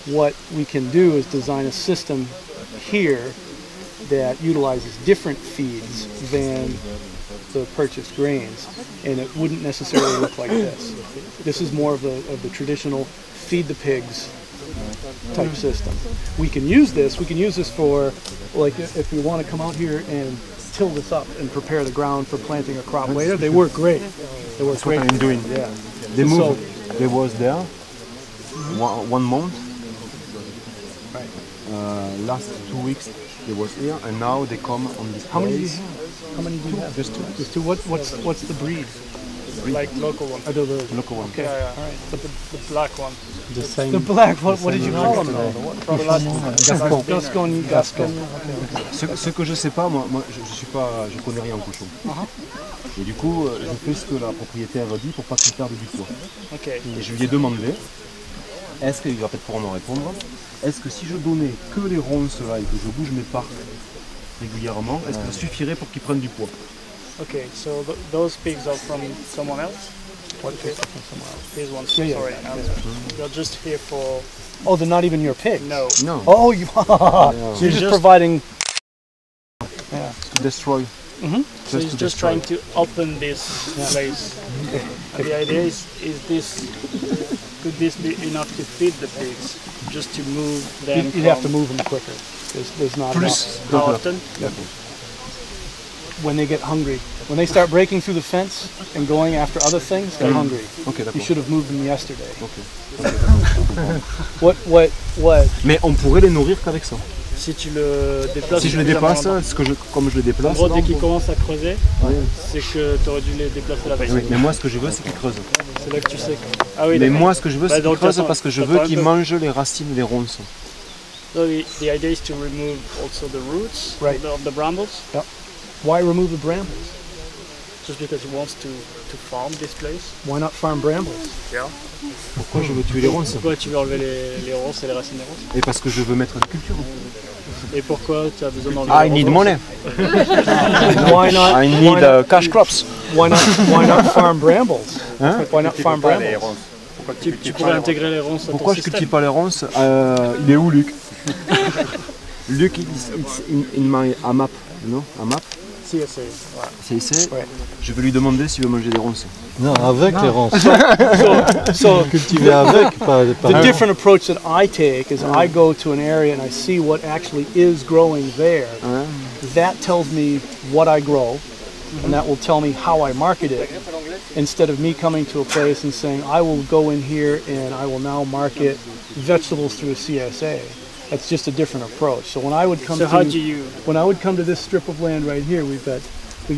What we can do is design a system here that utilizes different feeds than the purchased grains, and it wouldn't necessarily look like this. This is more of the traditional feed the pigs type system. We can use this for, like, if you want to come out here and till this up and prepare the ground for planting a crop later, they work great. They work great. What I'm doing. Yeah. They moved. They was there 1 month. Right. Last 2 weeks they was here, and now they come on this place. How many do you have? How many do you have? Just two. Just two. What's the breed? Like local one. The local one. Okay. Yeah. All right. The black one. The same. The black. What did you call them? Gascon. Gascon. Ce que je sais pas, moi je connais rien en cochon. Et du coup, je fais ce que la propriétaire dit pour pas qu'il perde du poids. Okay. Et je lui ai demandé, est-ce qu'il va peut-être pouvoir me répondre, est-ce que si je donnais que les ronces là et que je bouge mes parcs régulièrement, est-ce que ça suffirait pour qu'ils prennent du poids? Okay, so those pigs are from someone else? What pigs are from someone else? These ones, Yeah. sorry. You're just here for... Oh, they're not even your pigs? No. No. Oh, so you're just providing... Yeah. To destroy. So he's just trying to open this place. And the idea is this, could this be enough to feed the pigs? Just to move them You'd have to move them quicker. There's not enough. How often? When they get hungry. When they start breaking through the fence and going after other things, they're hungry. Okay, You should have moved them yesterday. Okay. What? Mais on pourrait les nourrir qu'avec ça. Si tu le déplaces... Si je les déplace, comme je les déplace... En gros, dès qu'ils commencent à creuser, c'est que tu aurais dû les déplacer la veille. Oui, mais moi ce que je veux c'est qu'ils creusent. C'est là que tu sais que... Ah oui, mais moi ce que je veux c'est qu'ils creusent parce que je veux qu'ils attends, mangent les racines des ronces. So the idea is to remove also the roots of the brambles. Yep. Why remove the brambles? Just because he wants to farm this place. Why not farm brambles? Yeah. Pourquoi je veux tuer les ronces? Pourquoi tu veux enlever les ronces et les racines des ronces? Et parce que je veux mettre la culture. Et pourquoi tu as besoin d'enlever les ronces? I need money. Why not? I need cash crops. Why not farm brambles? Hein? Why not farm brambles? Tu pourrais intégrer les ronces à ton Pourquoi je système. cultive pas les ronces? Il est où Luc? Luc, it's in my AMAP, non? AMAP? CSA. CSA. Je vais lui demander s'il veut manger des ronces. Non, avec les ronces. So cultiver avec, pas the different approach that I take is I go to an area and I see what actually is growing there. That tells me what I grow, and that will tell me how I market it, instead of me coming to a place and saying, I will go in here and I will now market vegetables through a CSA. That's just a different approach. So when I would come to this strip of land right here, we've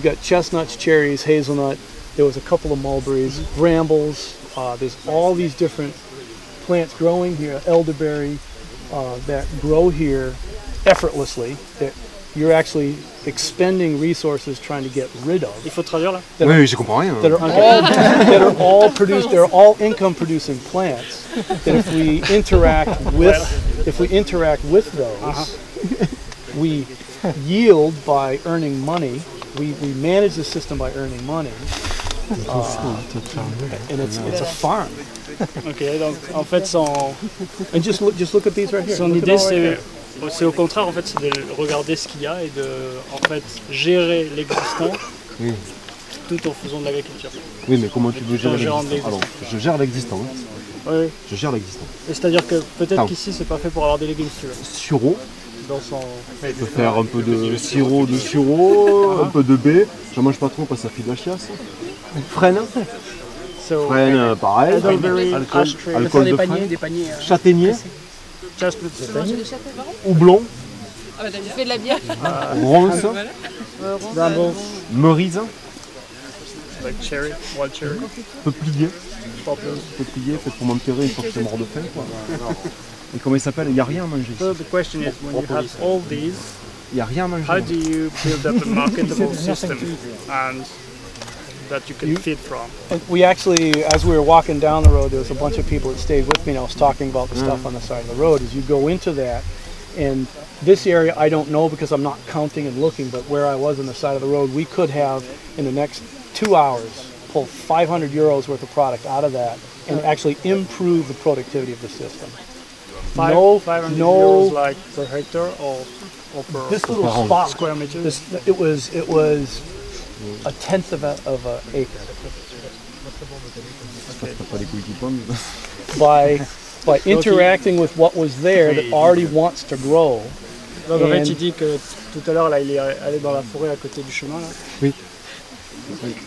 got chestnuts, cherries, hazelnut. There was a couple of mulberries, brambles. There's all these different plants growing here, elderberry, that grow here effortlessly. That you're actually expending resources trying to get rid of. Il faut traduire là. Oui, je comprends rien. That are all income producing plants. That if we interact with those, we yield by earning money. We manage the system by earning money. And it's a farm. Ok, donc en fait And just look at these right here. son idée c'est au contraire en fait c'est de regarder ce qu'il y a et de en fait gérer l'existant tout en faisant de l'agriculture. Oui, mais comment tu veux gérer l'existant? Alors, je gère l'existant. Oui. Je gère l'existant. C'est-à-dire que peut-être qu'ici c'est pas fait pour avoir des légumes si tu veux. Sureau. Dans son... Je peux faire un peu de sirop, un peu de baie. J'en mange pas trop parce que ça fait de la chiasse. Frêne. Frêne, pareil. Alcool de frêne. Châtaignier. Houblon. Ah bah t'as fait de la bière. Ronce. Brambles. Merise. Like cherry, wild cherry. Peuplier. Peuplier, fait pour m'enterrer une fois que je suis mort de faim. Et comment il s'appelle? Il n'y a rien à manger. So the question is, when you have all these, il n'y a rien à manger. How do you build up a marketable system and that you can feed from? And we actually, as we were walking down the road, there was a bunch of people that stayed with me and I was talking about the stuff on the side of the road. As you go into that, And this area I don't know because I'm not counting and looking, but where I was on the side of the road, we could have in the next 2 hours pull 500 euros worth of product out of that and actually improve the productivity of the system. 500 euros like per hectare or per this little spot, square meter? It was a tenth of an acre. By interacting with what was there that already wants to grow. Donc en fait, il dit que tout à l'heure, là, il est allé dans la forêt à côté du chemin. Là. Oui.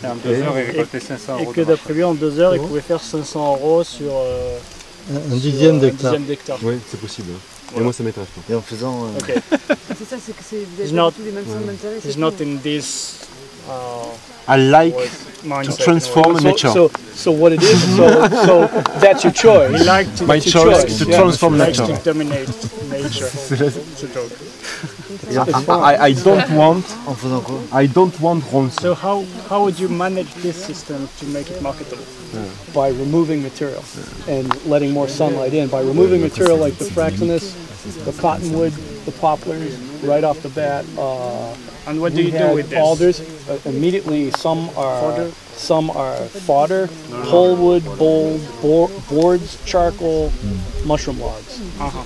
Et en 2 heures, il récoltait 500 euros. Et que d'après lui, en 2 heures, il pouvait faire 500 euros sur un dixième d'hectare. Oui, c'est possible. Et moi, ça m'intéresse pas. Et en faisant. C'est ça, c'est que vous avez tous les mêmes centres d'intérêt. It's not in this. I like to transform nature. So what it is, so that's your choice. My choice is to transform nature. To dominate nature. I don't want ronces. So how would you manage this system to make it marketable? By removing material and letting more sunlight in. By removing material like the fraxinus, the cottonwood, the poplars, right off the bat. And what do you do with this? Alders, immediately some are fodder, polewood, boards, charcoal, mushroom logs.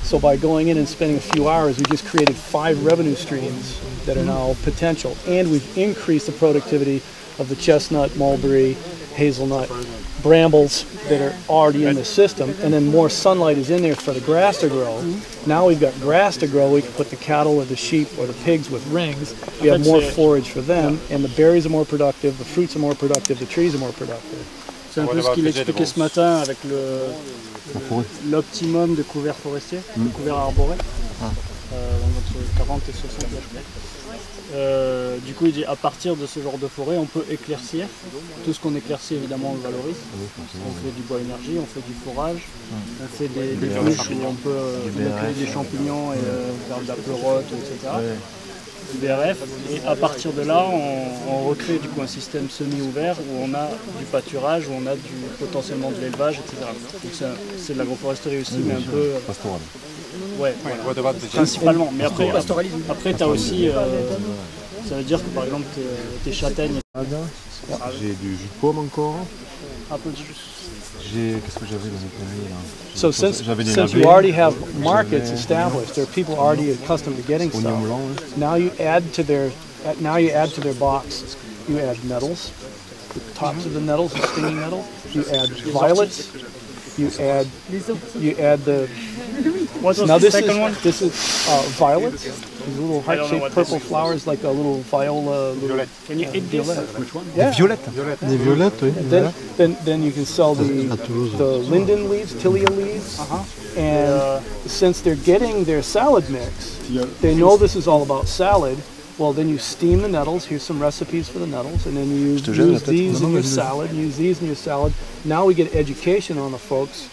So by going in and spending a few hours, we just created 5 revenue streams that are now potential, and we've increased the productivity of the chestnut, mulberry, hazelnut, brambles that are already in the system, and then more sunlight is in there for the grass to grow. Now we've got grass to grow, we can put the cattle or the sheep or the pigs with rings, we have more forage for them, and the berries are more productive, the fruits are more productive, the trees are more productive. C'est un peu ce qu'il expliquait ce matin avec l'optimum de couvert forestier, de couvert arboré, entre 40 et 60 je crois. Du coup, il dit à partir de ce genre de forêt, on peut éclaircir. Tout ce qu'on éclaircit, évidemment, on le valorise. On fait du bois énergie, on fait du forage, on fait des bûches où on peut cueillir des champignons et faire de la pleurote, etc. Du BRF. Et à partir de là, on recrée du coup un système semi-ouvert où on a du pâturage, où on a potentiellement de l'élevage, etc. Donc c'est de l'agroforesterie aussi, mais un peu... Pastoral. Ouais, principalement. Mais après tu as aussi... ça veut dire que par exemple tes châtaignes... J'ai du jus de pomme encore. Un peu de jus. Qu'est-ce que j'avais dans mes paniers là? So since you already have markets established, there are people already accustomed to getting stuff. Now you add to their box. You add nettles, the tops of the nettles, the stinging nettles. You add violets. You add the. What's now the second one? This is violets. These little heart-shaped purple flowers, like a little viola. Can you eat violet? Which one? Yeah. Violettes. Des violettes, oui. Then you can sell the linden leaves, tilia leaves, and since they're getting their salad mix, they know this is all about salad. Well, then you steam the nettles. Here's some recipes for the nettles, and then you use these in your salad. Use these in your salad. Now we get education on the folks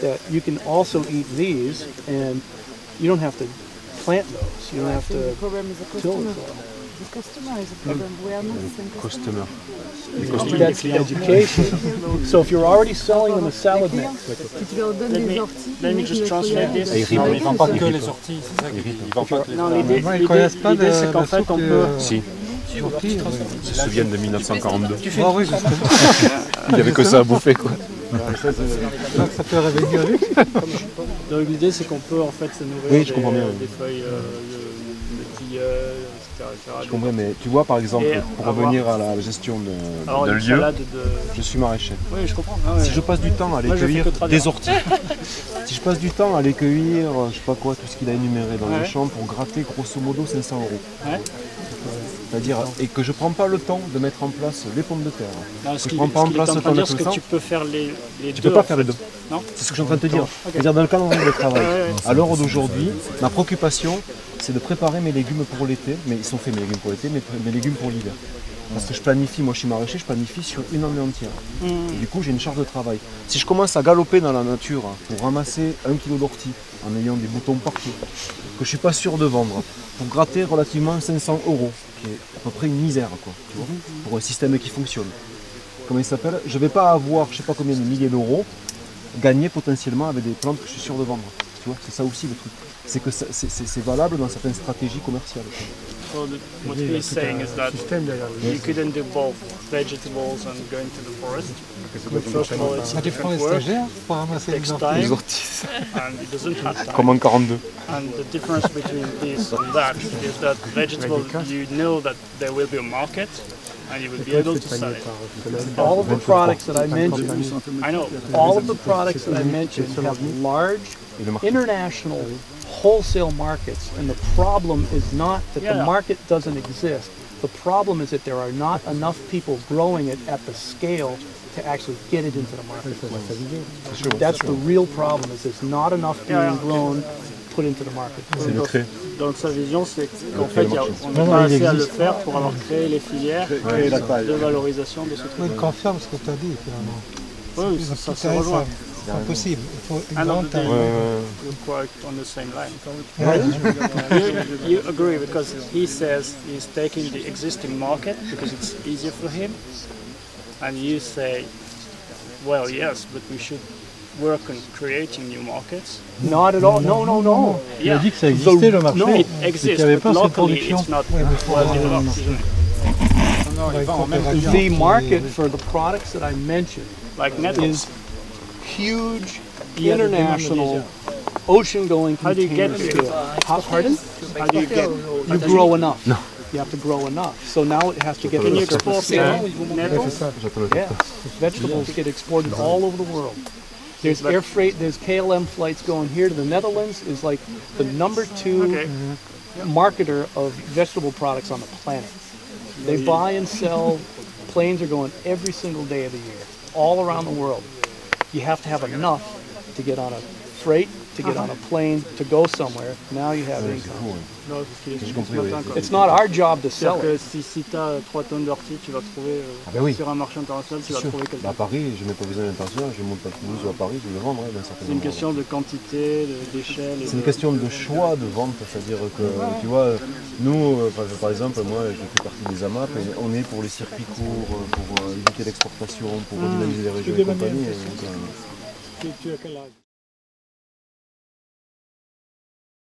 that you can also eat these, and you don't have to plant those. You don't have to till the soil. The customer is a problem. We are not the same customer. That's the education. So if you're already selling them a salad mix, let me just translate this. Non, mais ils ne vendent pas que les orties, c'est ça qu'ils vendent pas que les... Non, l'idée c'est qu'en fait on peut... Si. Ils se souviennent de 1942. Ah oui, justement. Il n'y avait que ça à bouffer quoi. Ça peut réveiller avec. Donc l'idée c'est qu'on peut en fait se nourrir des feuilles de tilleul, etc. Je comprends, mais tu vois par exemple, pour revenir à la gestion d'un lieu, je suis maraîcher. Oui, je comprends. Si je passe du temps à aller cueillir des orties, si je passe du temps à aller cueillir, je sais pas quoi, tout ce qu'il a énuméré dans le champ pour gratter grosso modo 500 €. C'est-à-dire, et que je prends pas le temps de mettre en place les pommes de terre. Non, je prends pas en place le temps de que tu peux faire les deux. Tu peux pas faire les deux. Non. C'est ce que je suis en train de te dire. C'est-à-dire dans le calendrier de travail. À l'heure d'aujourd'hui, ma préoccupation, c'est de préparer mes légumes pour l'été, mais ils sont faits mes légumes pour l'été, mais mes légumes pour l'hiver. Parce que je planifie, moi je suis maraîcher, je planifie sur une année entière. Et du coup j'ai une charge de travail. Si je commence à galoper dans la nature pour ramasser 1 kg d'ortie en ayant des boutons partout, que je suis pas sûr de vendre, pour gratter relativement 500 €, qui est à peu près une misère quoi, tu vois, pour un système qui fonctionne. Comment il s'appelle? Je vais pas avoir je sais pas combien de milliers d'euros gagnés potentiellement avec des plantes que je suis sûr de vendre. Tu vois, c'est ça aussi le truc. c'est que c'est valable dans certaines stratégies commerciales. So what he's saying is that you couldn't do both vegetables and going to the forest. First of all, it's a different work, it takes time, and it doesn't have time. Comme en 42. And the difference between this and that is that vegetables, you know that there will be a market, and you will be able to sell it. All of the products that I mentioned, I know. all of the products that I mentioned have large international wholesale markets, and the problem is not that the market doesn't exist. The problem is that there are not enough people growing it at the scale to actually get it into the market. That's the real problem, is there's not enough being grown, put into the market. Donc sa vision, c'est qu'en fait, on n'a pas assez à le faire pour avoir créé les filières de valorisation de ce truc. Il confirme ce que tu as dit finalement. Oui, ça se rejoint. C'est impossible. Il faut une And on grande taille. we're quite on the same line. You agree, because he says he's taking the existing market because it's easier for him, and you say, well, yes, but we should work on creating new markets. Not at all. No, no, no. Il a dit que ça existait le marché. No, it qu'il exists, n'y avait but pas cette locally production. it's not well developed, isn't it? The market for the products that I mentioned Like nettles. is huge, international, ocean-going How do you get container to scale. Pardon? How do you get? You grow enough. No. You have to grow enough. So now it has to get Can to you a certain export scale. nettles? Yes, vegetables get exported all over the world. There's air freight, there's KLM flights going here to the Netherlands, is like the #2 marketer of vegetable products on the planet. They buy and sell, planes are going every single day of the year, all around the world. You have to have enough to get on a freight, to get on a plane, to go somewhere. Now you have income. It's not our job to sell C'est-à-dire it. que si tu as 3 tonnes d'orties, tu vas trouver sur un marché international, tu vas trouver quelque À chose. Paris, je n'ai pas besoin d'intention, je monte à Toulouse ou à Paris, je vais le vendre dans certains C'est une endroits. question de quantité, d'échelle. C'est une question de choix de vente, c'est-à-dire que, tu vois, nous, par exemple, moi, je fais partie des AMAP, et on est pour les circuits courts, pour éviter l'exportation, pour dynamiser les régions et compagnie. Tu as quel âge?